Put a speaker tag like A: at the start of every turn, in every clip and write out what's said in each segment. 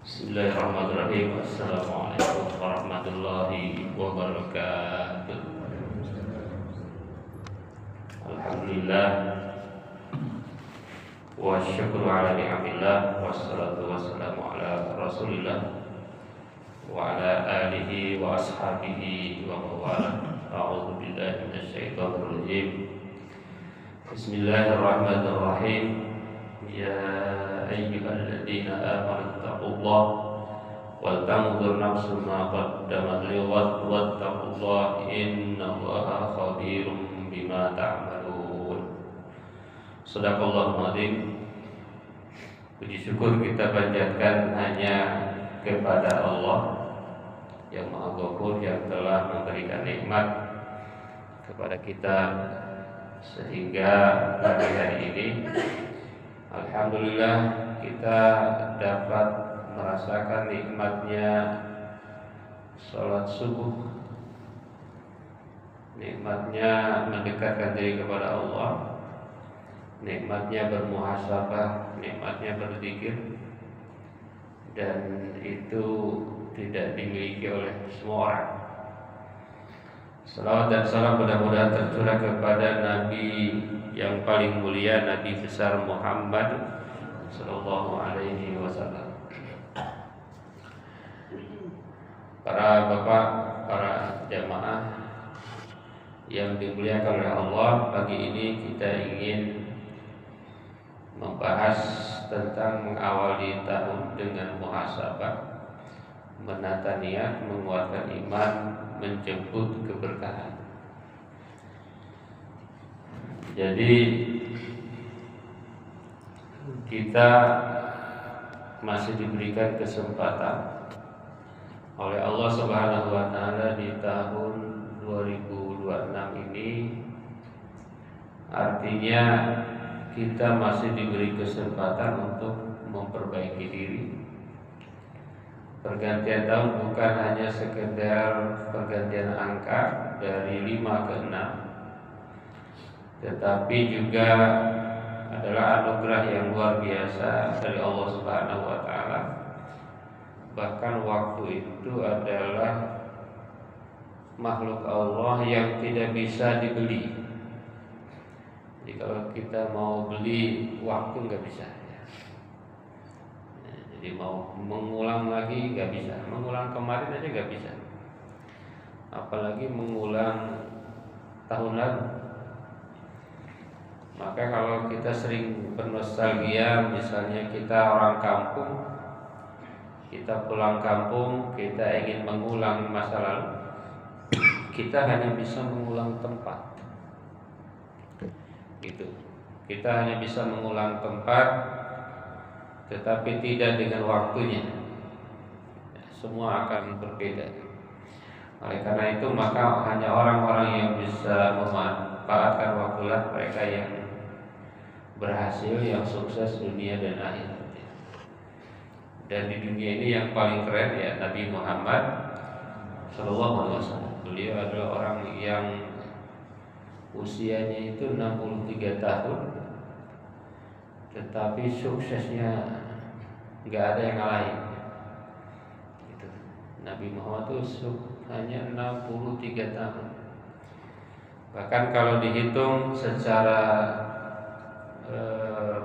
A: Bismillahirrahmanirrahim. Assalamualaikum warahmatullahi wabarakatuh. Alhamdulillah wa syukru ala ni'amillah wassalatu wassalamu ala rasulillah wa ala alihi wa ashabihi wa mawala. A'udzu billahi minasyaitonir rajim. Bismillahirrahmanirrahim. Ya ayyuhalladzina amanu taqullaha wal tanzur nafsum ma qaddamat lighad wattaqullaha innallaha khabirum bima ta'malun. Shadaqallahul adzim. Puji syukur kita panjatkan hanya kepada Allah yang Maha Ghafur, yang telah memberikan nikmat kepada kita sehingga pagi hari ini alhamdulillah kita dapat merasakan nikmatnya sholat subuh, nikmatnya mendekatkan diri kepada Allah, nikmatnya bermuhasabah, nikmatnya berzikir, dan itu tidak dimiliki oleh semua orang. Salawat dan salam mudah-mudahan tercurah kepada Nabi yang paling mulia, Nabi besar Muhammad sallallahu alaihi wasallam. Para bapak, para jamaah yang dimuliakan oleh Allah, pagi ini kita ingin membahas tentang mengawali tahun dengan muhasabah, menata niat, menguatkan iman, menjemput keberkahan. Jadi kita masih diberikan kesempatan oleh Allah Subhanahu wa taala di tahun 2026 ini. Artinya kita masih diberi kesempatan untuk memperbaiki diri. Pergantian tahun bukan hanya sekedar pergantian angka dari 5 ke 6, tetapi juga adalah anugerah yang luar biasa dari Allah Subhanahu wa taala. Bahkan waktu itu adalah makhluk Allah yang tidak bisa dibeli. Jadi kalau kita mau beli waktu nggak bisa. Jadi mau mengulang lagi nggak bisa, mengulang kemarin aja nggak bisa, apalagi mengulang tahun lalu. Maka kalau kita sering bernostalgia, misalnya kita orang kampung, kita pulang kampung, kita ingin mengulang masa lalu, kita hanya bisa mengulang tempat. Gitu. Kita hanya bisa mengulang tempat, tetapi tidak dengan waktunya. Semua akan berbeda. Oleh karena itu maka hanya orang-orang yang bisa memanfaatkan waktulah mereka yang berhasil, yang sukses dunia dan akhirat. Dan di dunia ini yang paling keren ya Nabi Muhammad sallallahu alaihi wasallam. Beliau adalah orang yang usianya itu 63 tahun, tetapi suksesnya nggak ada yang lain. Gitu. Nabi Muhammad itu hanya 63 tahun. Bahkan kalau dihitung secara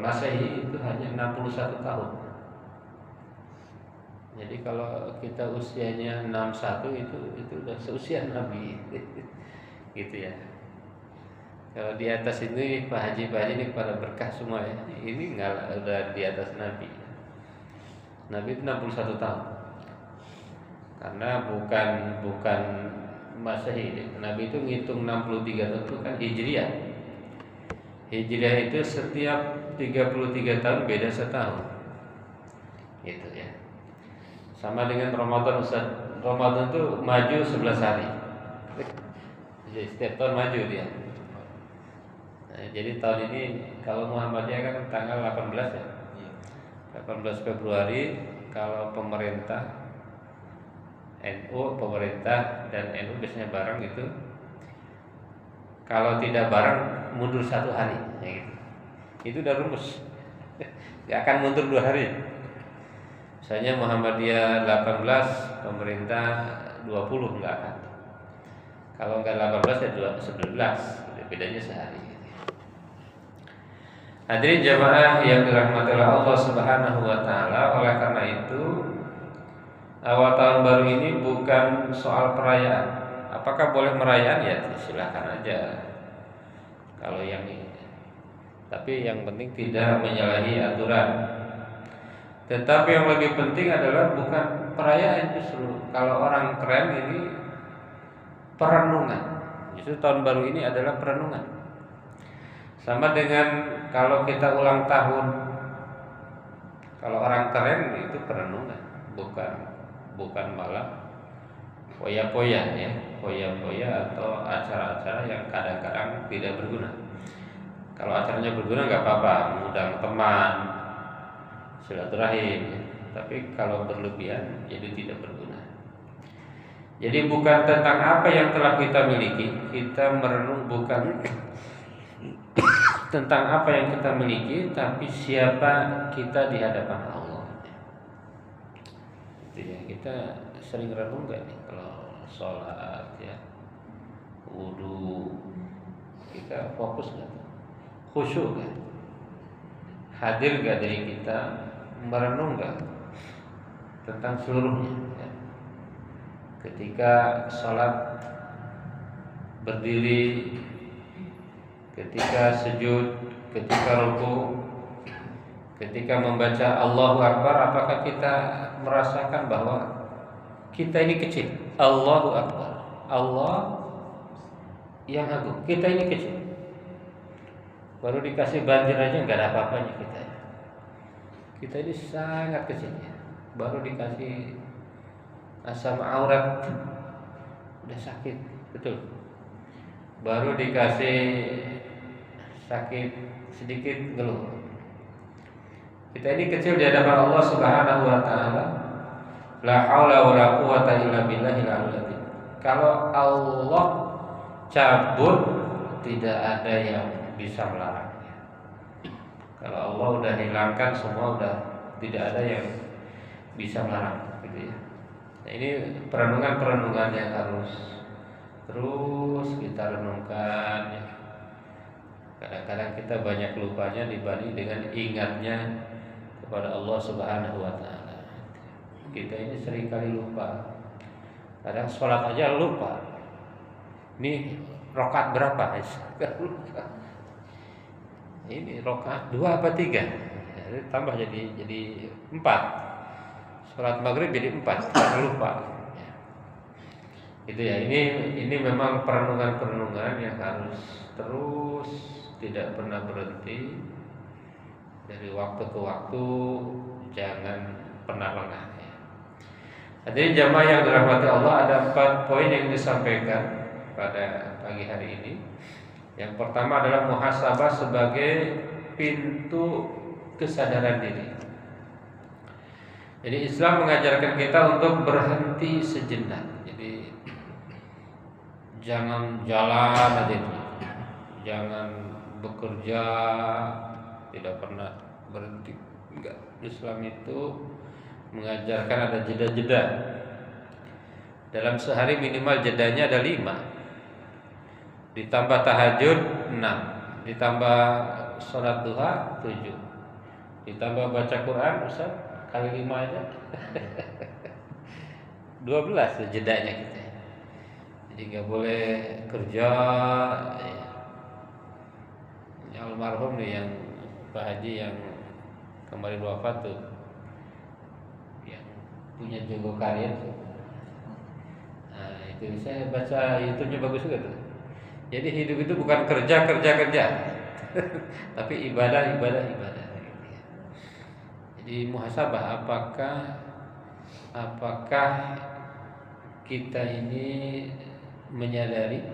A: Masehi itu hanya 61 tahun. Jadi kalau kita usianya 61 itu udah seusia Nabi. Gitu ya. Kalau di atas ini Pak Haji ini pada berkah semua ya. Ini nggak udah di atas Nabi. Nabi itu 61 tahun. Karena bukan Masehi. Nabi itu ngitung 63 tahun itu kan Hijriah. Hijriah itu setiap 33 tahun beda setahun. Gitu ya. Sama dengan Ramadan, Ustaz. Ramadan itu maju 11 hari. Jadi setiap tahun maju dia. Jadi tahun ini kalau Muhammadiyah kan tanggal 18 ya. 18 Februari. Kalau pemerintah NU, pemerintah dan NU biasanya bareng gitu. Kalau tidak bareng mundur 1 hari ya gitu. Itu udah rumus. Gak akan mundur 2 hari. Misalnya Muhammadiyah 18, pemerintah 20 enggak kan. Kalau enggak 18 ya 19, bedanya sehari. Hadirin jamaah yang dirahmati oleh Allah Subhanahu wa taala, oleh karena itu awal tahun baru ini bukan soal perayaan. Apakah boleh merayakan? Ya silakan aja. Kalau yang ini. Tapi yang penting tidak menyalahi aturan. Tetapi yang lebih penting adalah bukan perayaan justru. Kalau orang keren ini perenungan. Justru tahun baru ini adalah perenungan. Sama dengan kalau kita ulang tahun. Kalau orang keren itu perenungan, bukan malah poya-poya ya, poya-poya atau acara-acara yang kadang-kadang tidak berguna. Kalau acaranya berguna nggak apa-apa, mengundang teman, silaturahim. Tapi kalau berlebihan jadi tidak berguna. Jadi bukan tentang apa yang telah kita miliki, kita merenung bukan tentang apa yang kita miliki, tapi siapa kita di hadapan Allah. Itu ya, kita sering renung gak nih kalau sholat ya, wudu, kita fokus gak, khusyuk gak, hadir gak dari kita, merenung gak tentang seluruhnya ya. Ketika sholat berdiri, ketika sujud, ketika ruku, ketika membaca Allahu Akbar, apakah kita merasakan bahwa kita ini kecil? Allahu Akbar, Allah yang agung, kita ini kecil. Baru dikasih banjir aja nggak ada apa-apanya kita. Kita ini sangat kecil ya. Baru dikasih asam aurat udah sakit, betul. Baru dikasih sakit sedikit ngeluh. Kita ini kecil di hadapan Allah Subhanahu wa taala. La haula wala quwata illa billahil azim. Kalau Allah cabut, tidak ada yang bisa melarangnya. Kalau Allah udah hilangkan semua, udah tidak ada yang bisa melarang gitu ya. Nah, ini perenungan-perenungan yang harus terus kita renungkan ya. Kadang-kadang kita banyak lupanya dibanding dengan ingatnya kepada Allah Subhanahu wa taala. Kita ini sering kali lupa. Kadang sholat aja lupa. Ini rakaat berapa? Lupa. Ini rakaat 2 apa 3? Ya, tambah jadi 4. Sholat maghrib jadi 4, karena lupa. Itu ya, ini memang perenungan-perenungan yang harus terus tidak pernah berhenti dari waktu ke waktu, jangan pernah lengah ya. Hadirin jamaah yang dirahmati Allah, ada 4 poin yang disampaikan pada pagi hari ini. Yang pertama adalah muhasabah sebagai pintu kesadaran diri. Jadi Islam mengajarkan kita untuk berhenti sejenak. Jadi jangan jalan aja itu, jangan bekerja tidak pernah berhenti. Enggak. Islam itu mengajarkan ada jeda-jeda. Dalam sehari minimal jedanya ada 5. Ditambah tahajud 6. Ditambah sholat duha 7. Ditambah baca Quran, Ustaz, kali 5 aja 12 jedanya kita. Jadi nggak boleh kerja ya. Almarhum nih yang Pak Haji yang kemarin wafat tuh, yang punya Jogo Karya tuh. Nah itu saya baca YouTube-nya bagus juga tuh. Jadi hidup itu bukan kerja tapi ibadah. Jadi muhasabah, apakah kita ini menyadari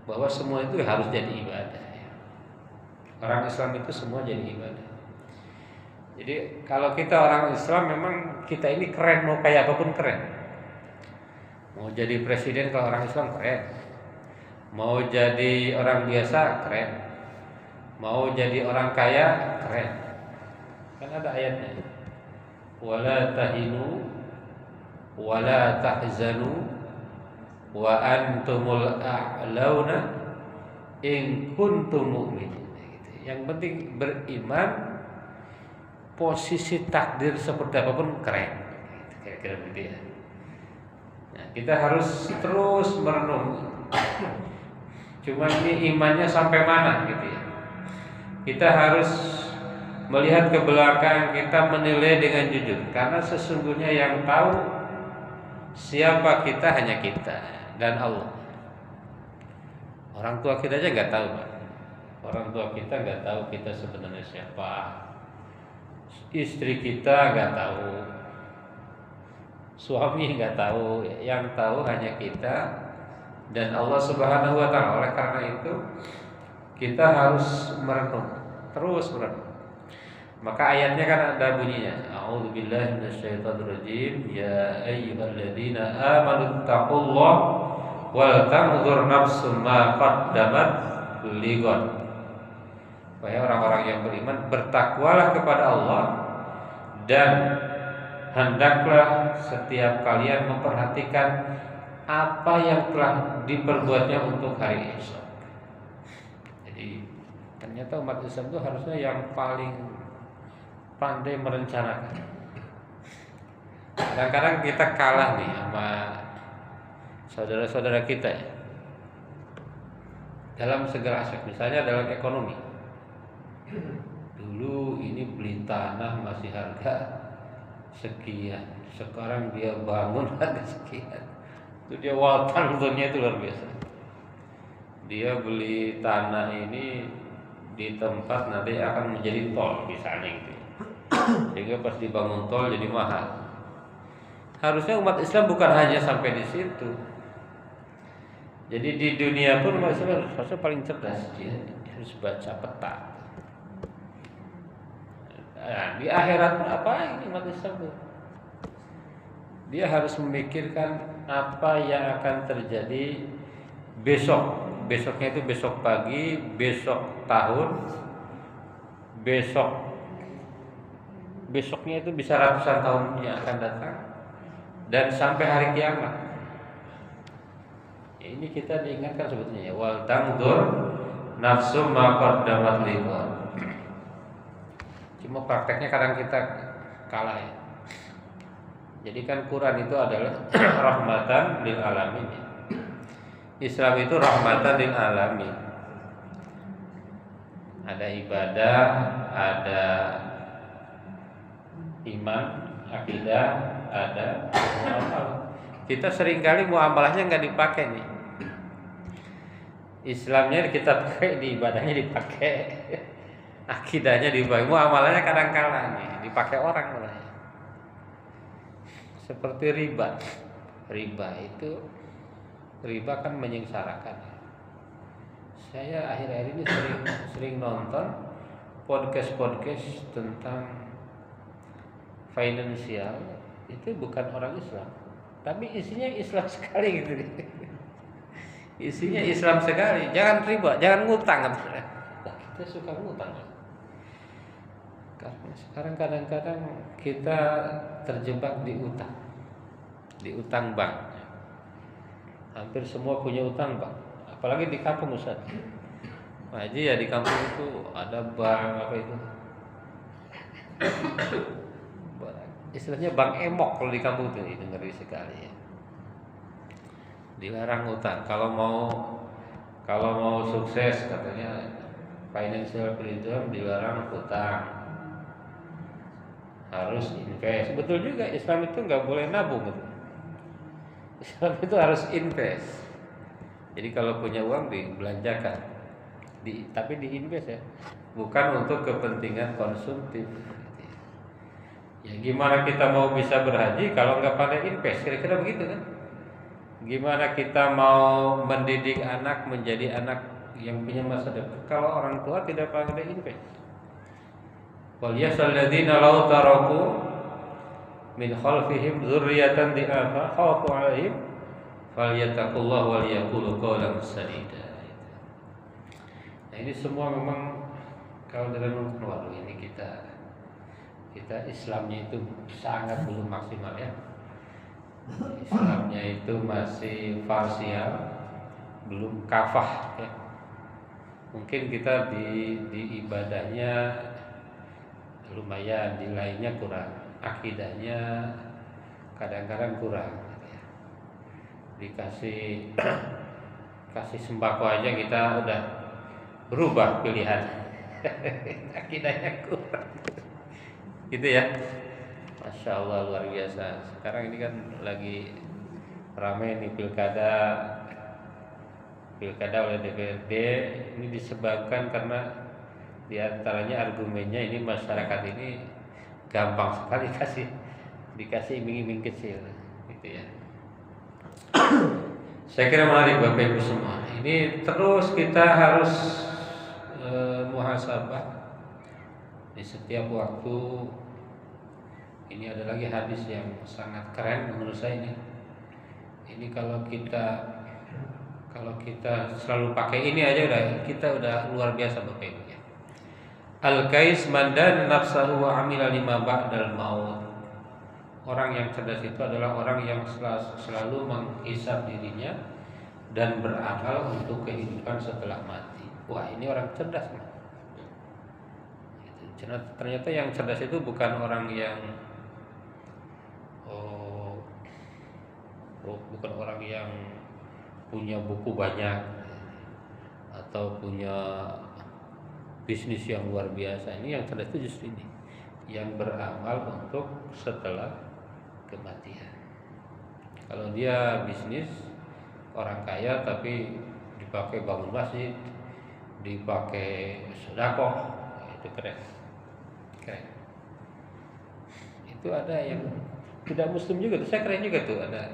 A: bahwa semua itu harus jadi ibadah ya. Orang Islam itu semua jadi ibadah. Jadi kalau kita orang Islam memang kita ini keren, mau kayak apapun keren. Mau jadi presiden kalau orang Islam keren. Mau jadi orang biasa keren. Mau jadi orang kaya keren. Kan ada ayatnya. wala tahinu wala tahzanu wa antumul a'launa in kuntum mu'minin. Yang penting beriman, posisi takdir seperti apapun keren. Kira-kira begitu ya. Nah, kita harus terus merenung. Cuma ini imannya sampai mana gitu ya. Kita harus melihat ke belakang, kita menilai dengan jujur. Karena sesungguhnya yang tahu siapa kita hanya kita dan Allah. Orang tua kita aja nggak tahu, Pak. Orang tua kita nggak tahu kita sebenarnya siapa. Istri kita nggak tahu, suami nggak tahu. Yang tahu hanya kita dan Allah Subhanahu Wa Taala. Oleh karena itu kita harus merenung, terus merenung. Maka ayatnya kan ada bunyinya, A'udzubillahi minasyaitonirrajim, ya ayyuhalladzina amanu taqullaha wal tanzur nafsum ma qaddamat lighad. Wahai orang-orang yang beriman, bertakwalah kepada Allah dan hendaklah setiap kalian memperhatikan apa yang telah diperbuatnya untuk hari esok. Jadi ternyata umat Islam itu harusnya yang paling pandai merencanakan. Kadang-kadang kita kalah nih sama saudara-saudara kita ya, dalam segala aspek, misalnya dalam ekonomi. Dulu ini beli tanah masih harga sekian, sekarang dia bangun harga sekian. Itu dia waltan tentunya itu luar biasa. Dia beli tanah ini di tempat nanti akan menjadi tol misalnya gitu, sehingga pas dibangun tol jadi mahal. Harusnya umat Islam bukan hanya sampai di situ. Jadi di dunia pun umat Islam harusnya paling cerdas. Dia harus baca peta. Nah, di akhirat apa ini umat Islam tuh? Dia harus memikirkan apa yang akan terjadi besok. Besoknya itu besok pagi, besok tahun, besoknya itu bisa ratusan tahun yang akan datang, dan sampai hari kiamat. Ini kita diingatkan sebetulnya, wal tanzur nafsum ma qaddamat lighad. Cuma prakteknya kadang kita kalah ya. Jadi kan Quran itu adalah rahmatan lil alamin. Islam itu rahmatan lil alamin. Ada ibadah, ada iman, akidah, ada muamalah. Kita seringkali muamalahnya nggak dipakai nih. Islamnya kita pakai, di ibadahnya dipakai, akidahnya dipakai, muamalahnya kadang kala nih dipakai orang malah. Seperti riba. Riba kan menyengsarakan. Saya akhir-akhir ini sering nonton podcast tentang finansial. Itu bukan orang Islam, tapi isinya Islam sekali gitu. Isinya Islam sekali. Jangan riba, jangan ngutang. Nah, kita suka ngutang. Karena sekarang kadang-kadang kita terjebak di utang bank. Hampir semua punya utang bank, apalagi di kampung Ustaz. Pak Haji ya, di kampung itu ada bank apa itu? Istilahnya bank emok kalau di kampung itu, ngeri sekali ya. Dilarang utang. Kalau mau sukses katanya financial freedom, dilarang utang. Harus invest. Betul juga, Islam itu nggak boleh nabung gitu. Islam itu harus invest. Jadi kalau punya uang dibelanjakan, tapi diinvest ya, bukan untuk kepentingan konsumtif. Ya gimana kita mau bisa berhaji kalau nggak pandai invest? Kira-kira begitu kan? Gimana kita mau mendidik anak menjadi anak yang punya masa depan kalau orang tua tidak pandai invest? Wal yasalladzina law taraku min khalfihim dzurriyyatan di'afa khafu 'alaihim falyattaqullaha wal yaqulu qawlan sadida. Nah, ini semua memang kalau dalam waduh ini kita Kita Islamnya itu sangat belum maksimal ya. Islamnya itu masih parsial, belum kafah ya. Mungkin kita di ibadahnya lumayan, di lainnya kurang, akidahnya kadang-kadang kurang ya. Dikasih kasih sembako aja kita udah berubah pilihan. Akidahnya kurang gitu ya. Masya Allah, luar biasa. Sekarang ini kan lagi ramai nih pilkada oleh DPRD. Ini disebabkan karena diantaranya argumennya ini masyarakat ini gampang sekali dikasih iming-iming kecil gitu ya. Saya kira menarik Bapak Ibu semua. Ini terus kita harus muhasabah di setiap waktu. Ini ada lagi hadis yang sangat keren menurut saya ini. Ini kalau kita selalu pakai ini aja kita udah luar biasa Bapak Ibu ya. Al-Qais mandan nafsahu wa amila lima ba'dal maut. Orang yang cerdas itu adalah orang yang selalu menghisab dirinya dan beramal untuk kehidupan setelah mati. Wah, ini orang cerdas. Ternyata yang cerdas itu bukan orang yang bukan orang yang punya buku banyak atau punya bisnis yang luar biasa. Ini yang cerdas itu justru ini, yang beramal untuk setelah kematian. Kalau dia bisnis orang kaya tapi dipakai bangun masjid, dipakai sedekah, itu keren. Itu ada yang tidak muslim juga tuh, saya keren juga tuh, ada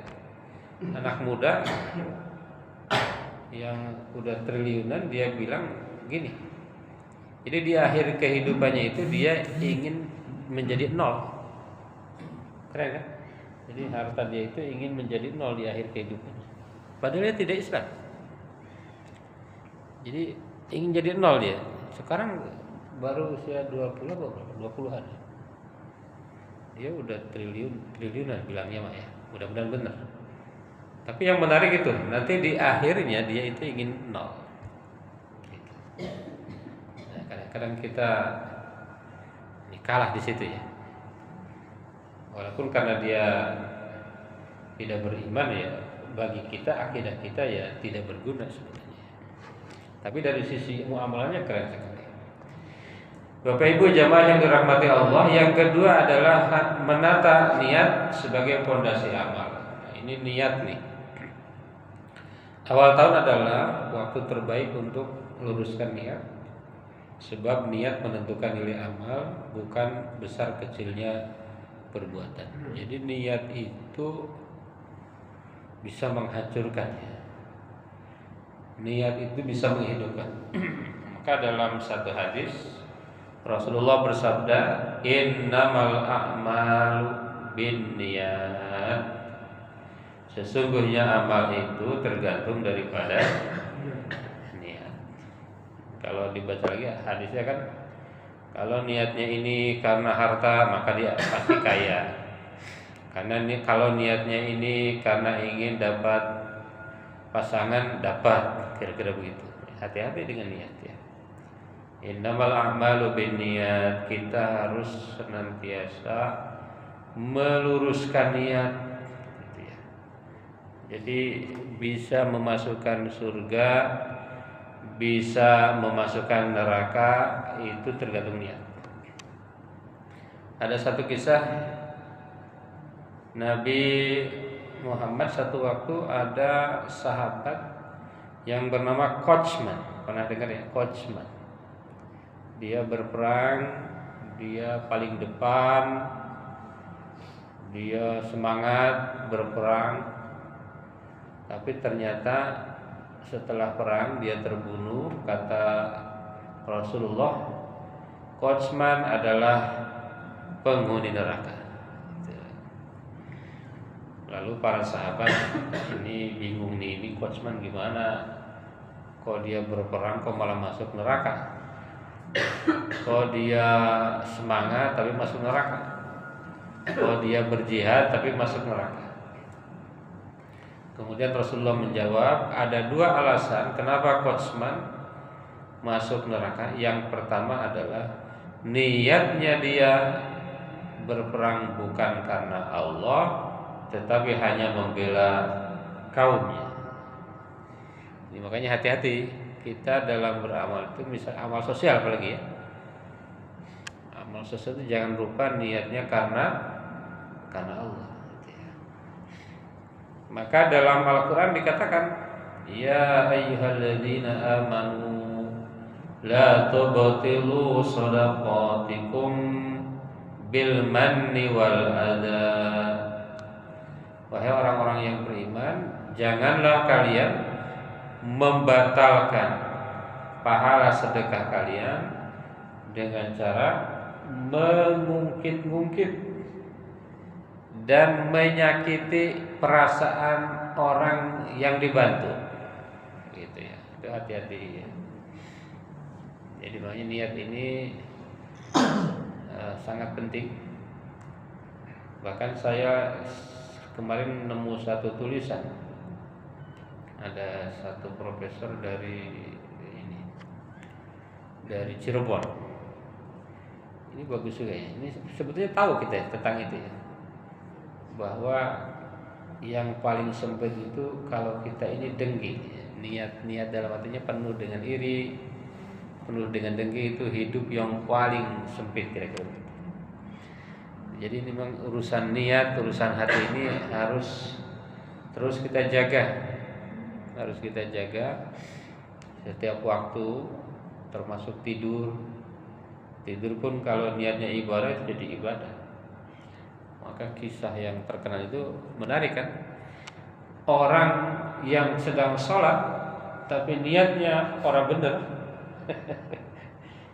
A: anak muda yang udah triliunan, dia bilang gini. Jadi di akhir kehidupannya itu dia ingin menjadi nol. Keren kan? Jadi harta dia itu ingin menjadi nol di akhir kehidupannya. Padahal dia tidak Islam. Jadi ingin jadi nol dia. Sekarang baru usia 20 atau berapa? 20-an. Dia udah triliunan bilangnya mah ya. Mudah-mudahan benar. Tapi yang menarik itu nanti di akhirnya dia itu ingin nol. Gitu. Nah, kadang-kadang kita kalah di situ ya. Walaupun karena dia tidak beriman ya, bagi kita akidah kita ya tidak berguna sebenarnya. Tapi dari sisi muamalahnya keren sekali. Bapak Ibu jamaah yang dirahmati Allah, yang kedua adalah menata niat sebagai fondasi amal. Nah, ini niat nih. Awal tahun adalah waktu terbaik untuk meluruskan niat. Sebab niat menentukan nilai amal, bukan besar kecilnya perbuatan. Jadi niat itu bisa menghancurkan ya. Niat itu bisa menghidupkan. Maka dalam satu hadis Rasulullah bersabda, innamal a'malu binniyat. Sesungguhnya amal itu tergantung daripada niat. Kalau dibaca lagi hadisnya kan, kalau niatnya ini karena harta maka dia pasti kaya. Kalau niatnya ini karena ingin dapat pasangan, dapat, kira-kira begitu. Hati-hati dengan niat ya. Innamal a'malu binniyat. Kita harus senantiasa meluruskan niat. Jadi bisa memasukkan surga, bisa memasukkan neraka, itu tergantung niat. Ada satu kisah Nabi Muhammad, satu waktu ada sahabat yang bernama Qochman. Pernah dengar ya, Qochman? Dia berperang, dia paling depan, dia semangat berperang. Tapi ternyata setelah perang dia terbunuh. Kata Rasulullah, Qochman adalah penghuni neraka. Lalu para sahabat ini bingung nih, ini Qochman gimana? Kok dia berperang kok malah masuk neraka? Kalau dia semangat tapi masuk neraka. Kalau dia berjihad tapi masuk neraka. Kemudian Rasulullah menjawab, ada dua alasan kenapa Qotsman masuk neraka. Yang pertama adalah niatnya dia berperang bukan karena Allah, tetapi hanya membela kaumnya. Jadi makanya hati-hati kita dalam beramal itu, misal amal sosial apalagi ya. Amal sosial itu jangan lupa niatnya karena Allah. Gitu ya. Maka dalam Al-Quran dikatakan, ya ayyuhalladzina amanu la tubtilu shadaqatikum bil manni wal adha. Wahai orang-orang yang beriman, janganlah kalian membatalkan pahala sedekah kalian dengan cara mengungkit-ungkit dan menyakiti perasaan orang yang dibantu. Gitu ya. Itu hati-hati ya. Jadi makanya niat ini sangat penting. Bahkan saya kemarin nemu satu tulisan, ada satu profesor dari Cirebon. Ini bagus juga ya. Ini sebetulnya tahu kita ya, tentang itu ya, bahwa yang paling sempit itu kalau kita ini dengki ya. Niat dalam artinya penuh dengan iri, penuh dengan dengki, itu hidup yang paling sempit kira-kira. Jadi memang urusan niat, urusan hati ini harus terus kita jaga. Harus kita jaga setiap waktu, termasuk tidur. Tidur pun kalau niatnya ibadah itu jadi ibadah. Maka kisah yang terkenal itu menarik kan? Orang yang sedang sholat tapi niatnya orang bener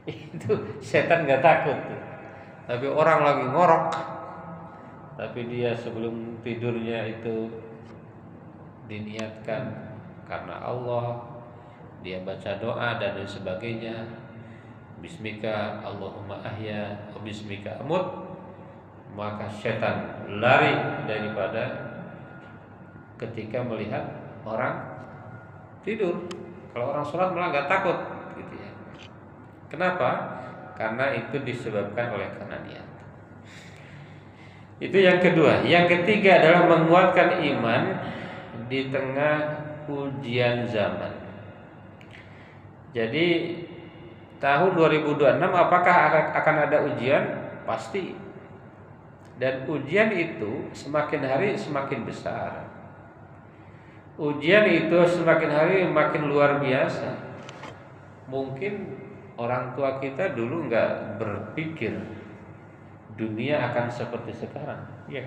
A: itu setan gak takut. Tapi orang lagi ngorok, tapi dia sebelum tidurnya itu diniatkan karena Allah, dia baca doa dan lain sebagainya. Bismika Allahumma ahya wa bismika amut. Maka setan lari daripada ketika melihat orang tidur. Kalau orang sholat malah gak takut gitu ya. Kenapa? Karena itu disebabkan oleh karena niat. Itu yang kedua. Yang ketiga adalah menguatkan iman di tengah ujian zaman. Jadi tahun 2026 apakah akan ada ujian? Pasti. Dan ujian itu semakin hari semakin besar. Ujian itu semakin hari makin luar biasa. Mungkin orang tua kita dulu nggak berpikir dunia akan seperti sekarang. Ya.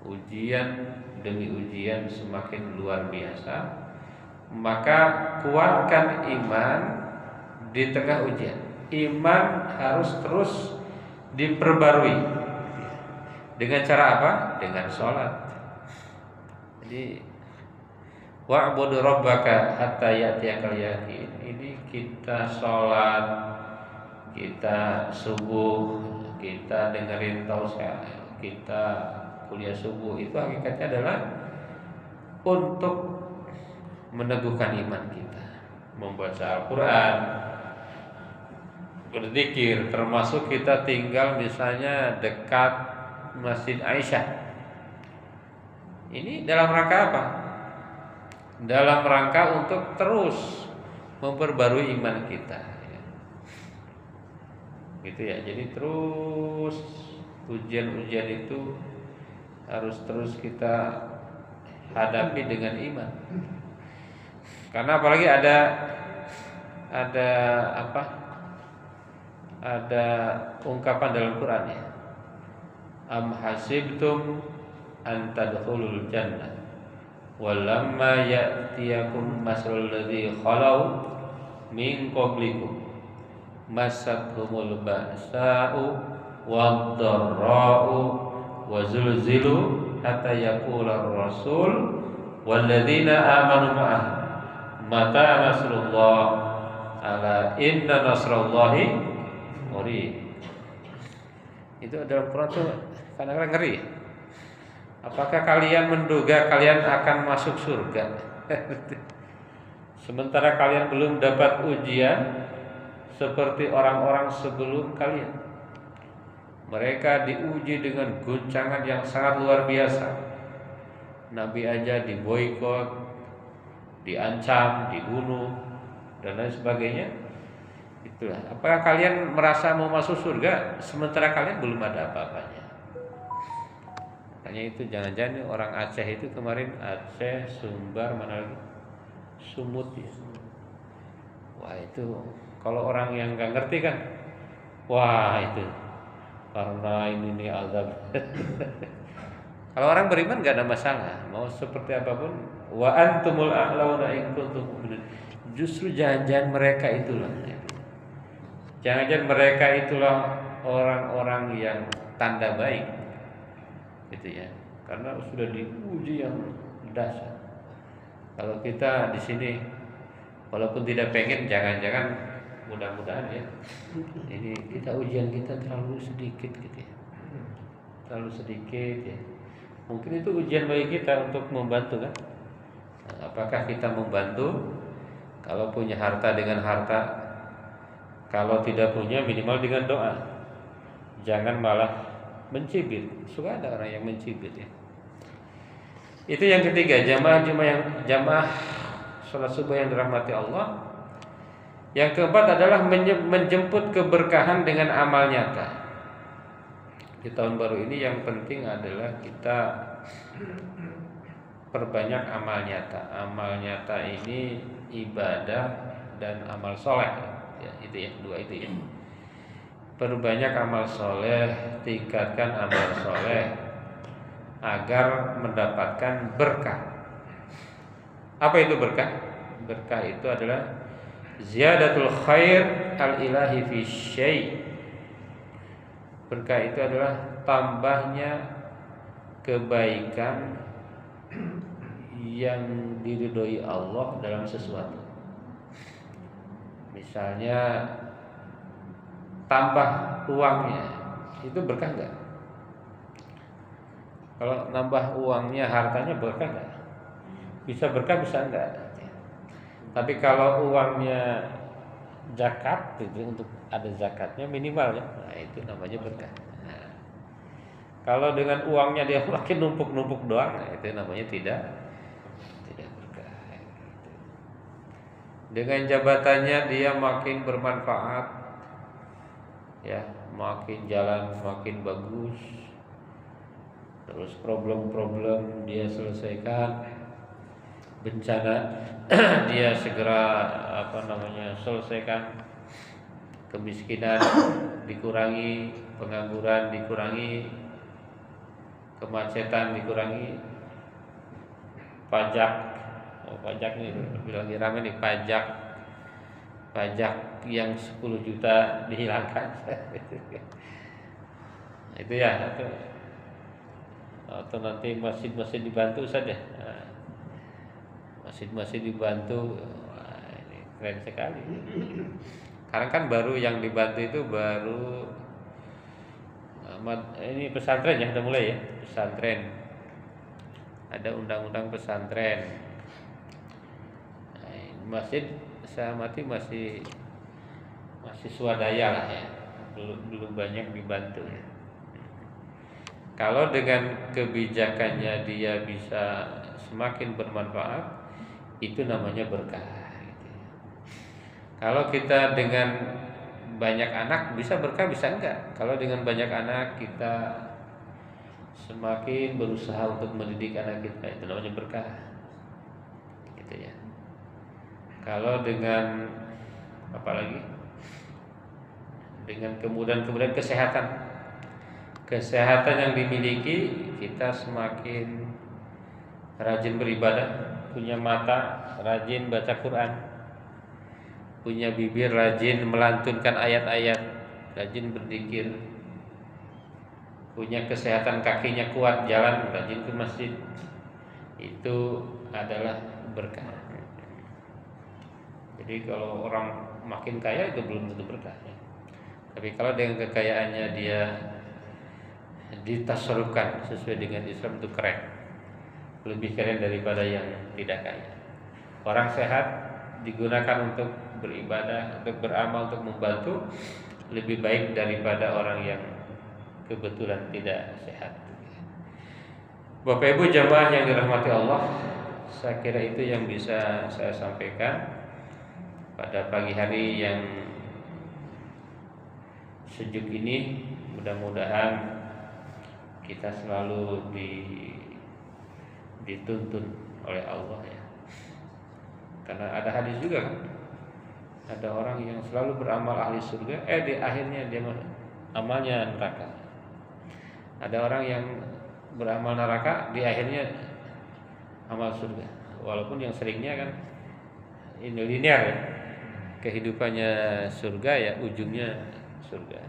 A: Ujian demi ujian semakin luar biasa. Maka kuatkan iman di tengah ujian. Iman harus terus diperbarui. Dengan cara apa? Dengan sholat. Jadi wa'budu rabbaka hatta ya'tiyakal yaqin. Ini kita sholat, kita subuh, kita dengerin tausiah, kita kuliah subuh, itu hakikatnya adalah untuk meneguhkan iman kita. Membaca Al-Quran, berzikir, termasuk kita tinggal misalnya dekat Masjid Aisyah. Ini dalam rangka apa? Dalam rangka untuk terus memperbarui iman kita. Gitu ya. Jadi terus ujian-ujian itu harus terus kita hadapi dengan iman. Karena apalagi ada apa? Ada ungkapan dalam Quran ya. Am hasibtum an tadkhulul jannah walamma ya'tiyakum masalul ladzi khalau min qablikum massatuhumul ba'sa'u wad-dharra'u wa zulzilu hatta yaqula ar-rasul wal ladzina amanu ma'ah mata nasrullah ala inna nasrallahi qarib. Itu dalam Quran tuh kadang-kadang ngeri. Apakah kalian menduga kalian akan masuk surga sementara kalian belum dapat ujian seperti orang-orang sebelum kalian? Mereka diuji dengan guncangan yang sangat luar biasa. Nabi aja diboikot, diancam, dibunuh, dan lain sebagainya. Itulah. Apakah kalian merasa mau masuk surga sementara kalian belum ada apa-apanya? Makanya itu jangan-jangan orang Aceh itu kemarin Aceh, Sumbar, mana lagi? Sumut ya. Wah itu kalau orang yang nggak ngerti kan, wah itu karena ini azab. Kalau orang beriman nggak ada masalah, mau seperti apapun. Wa antumul a'launa in kuntum mu'minin. Justru jangan-jangan mereka itulah. Jangan-jangan mereka itulah orang-orang yang tanda baik, gitu ya. Karena sudah diuji yang dahsyat. Kalau kita di sini, walaupun tidak pengen, jangan-jangan mudah-mudahan ya. Ini kita ujian kita terlalu sedikit, gitu ya. Terlalu sedikit ya. Mungkin itu ujian bagi kita untuk membantu kan. Nah, apakah kita membantu? Kalau punya harta dengan harta, kalau tidak punya minimal dengan doa. Jangan malah mencibir. Suka ada orang yang mencibir ya. Itu yang ketiga, jamaah salat subuh yang dirahmati Allah. Yang keempat adalah menjemput keberkahan dengan amal nyata. Di tahun baru ini yang penting adalah kita perbanyak amal nyata. Amal nyata ini ibadah dan amal soleh ya, itu ya, dua itu ya. Perbanyak amal soleh, tingkatkan amal soleh agar mendapatkan berkah. Apa itu berkah? Berkah itu adalah ziyadatul khair al-ilahi fi syai'. Berkah itu adalah tambahnya kebaikan yang diridhoi Allah dalam sesuatu. Misalnya tambah uangnya, itu berkah enggak? Kalau nambah uangnya, hartanya berkah enggak? Bisa berkah, bisa enggak? Tapi kalau uangnya zakat, itu untuk ada zakatnya minimal ya, nah itu namanya berkah. Nah, kalau dengan uangnya dia makin numpuk-numpuk doang, nah itu namanya tidak berkah. Dengan jabatannya dia makin bermanfaat, ya, makin jalan makin bagus, terus problem-problem dia selesaikan, bencana dia segera selesaikan, kemiskinan dikurangi, pengangguran dikurangi, kemacetan dikurangi, pajak nih lagi rame nih, pajak yang 10 juta dihilangkan. Itu ya, atau nanti masjid-masjid dibantu saja. Nah, masjid-masjid dibantu. Wah, ini keren sekali. Sekarang kan baru yang dibantu itu baru ini pesantren ya, udah mulai ya, pesantren. Ada undang-undang pesantren. Nah, masjid saya amati masih swadaya lah ya, belum banyak dibantu ya. Kalau dengan kebijakannya dia bisa semakin bermanfaat, itu namanya berkah. Kalau kita dengan banyak anak bisa berkah, bisa enggak? Kalau dengan banyak anak kita semakin berusaha untuk mendidik anak kita, itu namanya berkah. Gitu ya. Kalau dengan apalagi dengan kemudahan kesehatan yang dimiliki, kita semakin rajin beribadah, punya mata rajin baca Quran, punya bibir rajin melantunkan ayat-ayat, rajin berzikir, punya kesehatan kakinya kuat, jalan rajin ke masjid, itu adalah berkah. Jadi kalau orang makin kaya itu belum tentu berkah ya. Tapi kalau dengan kekayaannya dia ditasarrufkan sesuai dengan Islam itu keren, lebih keren daripada yang tidak kaya. Orang sehat digunakan untuk beribadah, untuk beramal, untuk membantu, lebih baik daripada orang yang kebetulan tidak sehat. Bapak Ibu jamaah yang dirahmati Allah, saya kira itu yang bisa saya sampaikan pada pagi hari yang sejuk ini. Mudah-mudahan kita selalu dituntun oleh Allah ya. Karena ada hadis juga kan, ada orang yang selalu beramal ahli surga, di akhirnya dia amalnya neraka. Ada orang yang beramal neraka, di akhirnya amal surga. Walaupun yang seringnya kan ini linear ya, kehidupannya surga ya, ujungnya surga.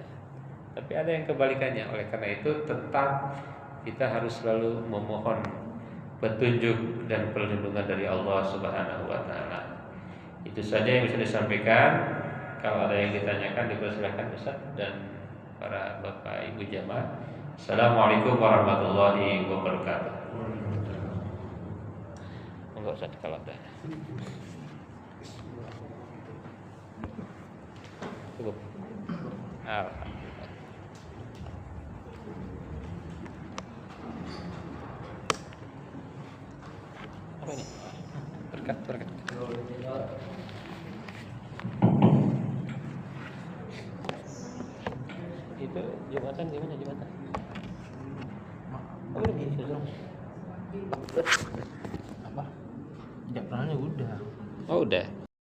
A: Tapi ada yang kebalikannya. Oleh karena itu tetap kita harus selalu memohon petunjuk dan perlindungan dari Allah Subhanahu wa taala. Itu saja yang bisa disampaikan. Kalau ada yang ditanyakan dipersilakan Ustaz dan para Bapak Ibu jamaah. Assalamualaikum warahmatullahi wabarakatuh. Enggak usah kalau ada. Cukup. Alhamdulillah. Apa ini? Berkat. Itu jembatan gimana jembatan? Oh, ini